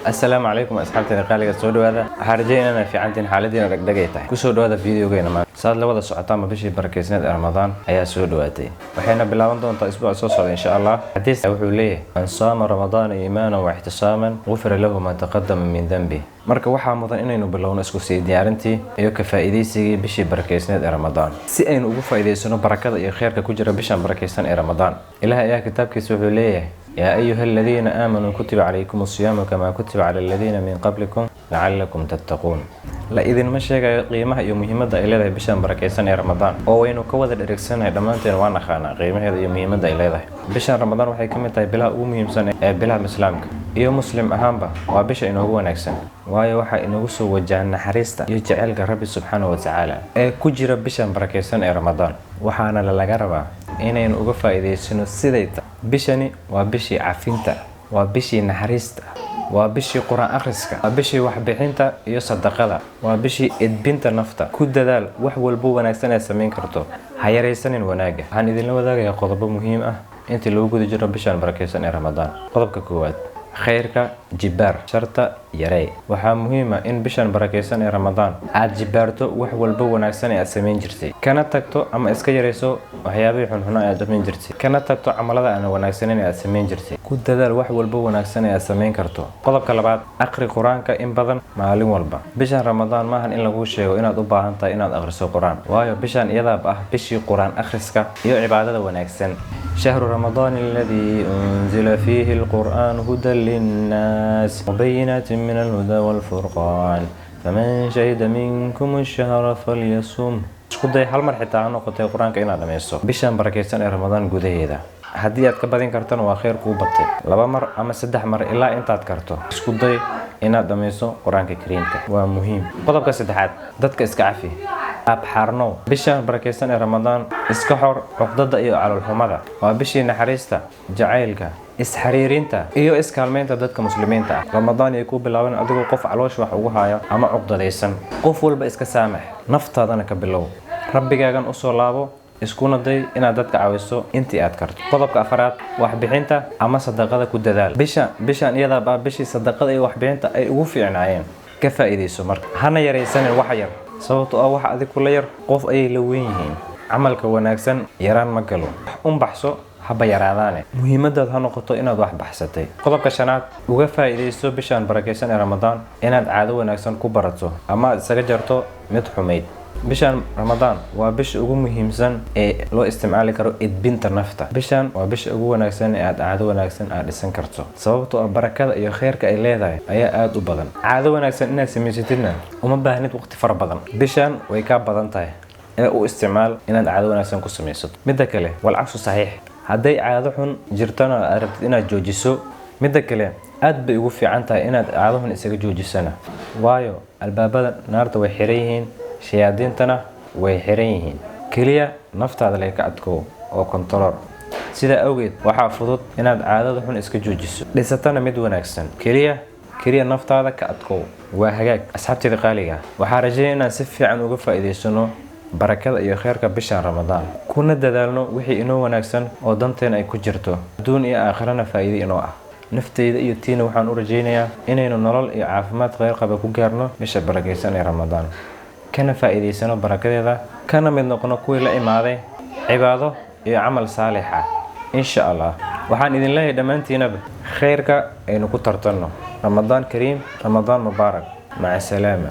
السلام عليكم أصحابتي قالوا سودوا هذا حرجينا في عندنا حالتنا دقيقة كسودوا هذا فيديو جينا ما صار لو هذا سعتان ما بيشي بركيزنا رمضان أيها سودوا هذي وحنا بالله دون أسبوع صوصة إن شاء الله حديث وحوليه من صام رمضان إيمانا واحتساما غفر له ما تقدم من ذنبه marka waxa mudan inaynu bilowno isku sii diyaarintii iyo ka faa'iideysiga bishii barakeysan ee Ramadan si aynu ugu faa'iideysano barakada iyo khayrka ku jira bishan barakeysan ee Ramadan Ilaahay ayaa kitaabkiisa wuxuu leeyahay يا أيها الذين آمنوا كتب عليكم الصيام كما كتب على الذين من قبلكم لعلكم تتقون لا إذن ما شيء قيمة يوم مهمة إلى بشان بركيسان رمضان أو إنه كود الإركسان دمانتين وانا خانا قيمة هذا يوم مهمة إلى بشان رمضان وحي كم تاي بلا مهم سنة بلا مسلمك يوم مسلم أهم با وبش إنه هو نكسن وهي وحي إنه وسو وجهنا حريستا يجعل رب سبحانه وتعالى كجرب بشان بركيسان رمضان وحنا للجربة inaynu uga faa'iideysano sidayta bishani waa bishii cafinta waa bishii naxariista waa bishii quraan akhriska waa bishii wax bixinta iyo sadaqada waa bishii edbinta nafta ku dadaal wax walba wanaagsan ee sameyn karto ha yareysanin wanaaga waxaan idin la wadaagayaa qodobo muhiim ah intii lagu guda jiro bishan barakeysan ee Ramadan qodobka koowaad khayrka jibaar sharta yarey waxa muhiim ah in bishan barakeysan ee Ramadan aad jibaarto wax walba wanaagsan ee aad sameyn jirtay kana tagto ama iska yareyso waxyaabaha xunxun ee aad sameyn jirtay kana tagto amalada aan wanaagsaneyn ee aad sameyn jirtay ku dadaal wax walba wanaagsan ee aad sameyn karto qodobka labaad akhri quraanka in badan maalin walba bishan Ramadan maahan in lagu sheego inaad u baahan tahay inaad akhriso quraan waayo bishan iyada ah bishii quraan akhriska iyo cibaadada wanaagsan شهر رمضان الذي أنزل فيه القرآن هدى للناس وبينات من الهدى والفرقان فمن شهد منكم الشهر فليصم isku day hal mar xitaa aan noqotay quraanka inaad dhameeyso bishan barakeysan ee Ramadan gudaheeda haddii aad ka badin kartana waa khayr ku batay laba mar ama saddex mar ilaa intaad karto isku day inaad dhameeyso quraanka kariimka waa muhiim qodobka saddexaad dadka iska cafi abxarno bishan barakeysan ee Ramadan iska xor uqdada iyo calool xumada waa bishii naxariista jacaylka isxariirinta iyo iskaalmeynta dadka muslimiinta ah Ramadan ay ku bilaaban adigoo qof caloosh wax ugu haayo ama uqdadaysan qof walba iska saamax naftaadana ka bilow rabbigaagan u soo laabo iskuna day inaad dadka caawiso intii aad karto qodobka afaraad wax bixinta ama sadaqada ku dadaal bishan iyada baa bishii sadaqada iyo wax bixinta ay ugu fiicnaayeen ka faa'iideyso marka hana yareysan wax yar sababtoo ah wax adig kula yar qof ay la weyn yihiin amalka wanaagsan yaraan ma galo baxso haba yaraadaane muhiimadaad ha noqoto inaad wax baxsatay qodobka shanaad uga faa'iideyso bishan barakeysan ee Ramadan inaad caado wanaagsan ku barato ama isaga jarto mid xumeyd bishan Ramadan waa bisha ugu muhiimsan ee loo isticmaali karo edbinta nafta bishan waa bisha ugu wanaagsan ee aad caado wanaagsan aad dhisan karto sababtoo ah barakada iyo khayrka ay leedahay ayaa aad u badan caado wanaagsan inaad sameysatidna uma baahnid waqti far badan bishan way ka badan tahay ee u isticmaal inaad caado wanaagsan ku sameysato midda kale wal cagsu saxiix hadday caado xun jirtana aad rabtid inaad joojiso midda kale aad bay ugu fiican tahay inaad caado xun isaga joojisana waayo albaabada naarta way xiran yihiin shayaadiintana way xiran yihiin kaliya naftaada leh ka adkoo oo control sida awgeed waxa fudud inaad caadada xun iska joojiso dhisatana mid wanaagsan kaliya naftaada ka adkoo waa hagaag asxaabtayda qaaliga waxa rajaynayaa inaan si fiican uga faa'iideysano barakada iyo khayrka bishan Ramadan kuna dadaalno wixii inoo wanaagsan oo danteena ay ku jirto adduun iyo aakhirana faa'iido inoo ah naftayda iyo tiina waxaan u rajaynayaa inaynu nolol iyo caafimaad khayr qaba ku gaarno bisha barakeysan ee Ramadan kana faa'iideysano barakadeeda kana mid noqono kuwii la imaaday cibaado iyo amal saalix ah insha Allah waxaan idin leeyahay dhamaantiinaba khayrka aynu ku tartanno Ramadan Kariim Ramadan Mubaarak ma'a salaama